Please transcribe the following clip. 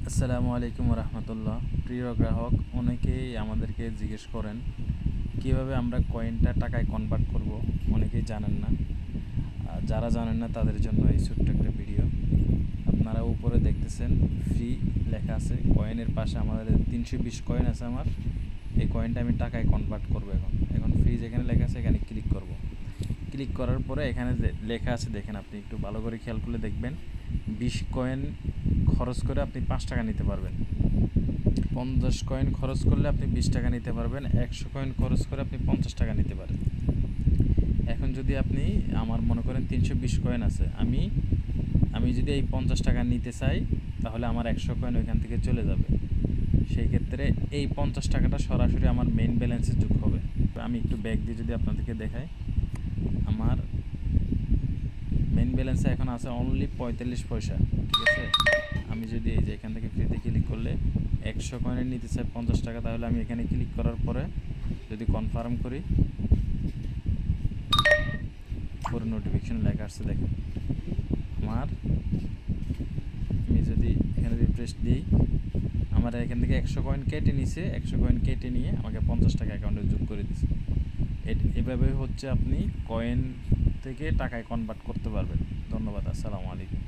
আসসালামু আলাইকুম রহমতুল্লাহ। প্রিয় গ্রাহক, অনেকেই আমাদেরকে জিজ্ঞেস করেন কিভাবে আমরা কয়েনটা টাকায় কনভার্ট করব। অনেকেই জানেন না। যারা জানেন না তাদের জন্য এই ছোট্ট একটা ভিডিও। আপনারা উপরে দেখতেছেন ফ্রি লেখা আছে, কয়েনের পাশে আমাদের 320 কয়েন আছে। আমার এই কয়েনটা আমি টাকায় কনভার্ট করব। এখন ফ্রি যেখানে লেখা আছে এখানে ক্লিক করব। ক্লিক করার পরে এখানে যে লেখা আছে দেখেন, আপনি একটু ভালো করে খেয়াল করলে দেখবেন 20 কয়েন খরচ করে আপনি 5 টাকা নিতে পারবেন। 50 কয়েন খরচ করলে আপনি 20 টাকা নিতে পারবেন। 100 কয়েন খরচ করে আপনি 50 টাকা নিতে পারেন। এখন যদি আপনি আমার মনে করেন 320 কয়েন আছে, আমি যদি এই 50 টাকা নিতে চাই তাহলে আমার 100 কয়েন ওইখান থেকে চলে যাবে। সেই ক্ষেত্রে এই 50 টাকাটা সরাসরি আমার মেইন ব্যালেন্সে যোগ হবে। আমি একটু ব্যাক দিয়ে যদি আপনাদেরকে দেখাই, আমার মেইন ব্যালেন্সে এখন আছে অনলি 45 পয়সা। ঠিক আছে, আমি যদি এই যে এখান থেকে ফ্রিতে ক্লিক করলে 100 কয়েনের নিতে চাই 50 টাকা, তাহলে আমি এখানে ক্লিক করার পরে যদি কনফার্ম করি, পুরো নোটিফিকেশন লেখা আসছে দেখেন আমার। আমি যদি এখানে রিফ্রেশ দিই, আমার এখান থেকে 100 কয়েন কেটে নিছে। 100 কয়েন কেটে নিয়ে আমাকে 50 টাকা অ্যাকাউন্টে যোগ করে দিছে। এভাবে হচ্ছে আপনি কয়েন থেকে টাকায় কনভার্ট করতে পারবেন। ধন্যবাদ। আসসালামু আলাইকুম।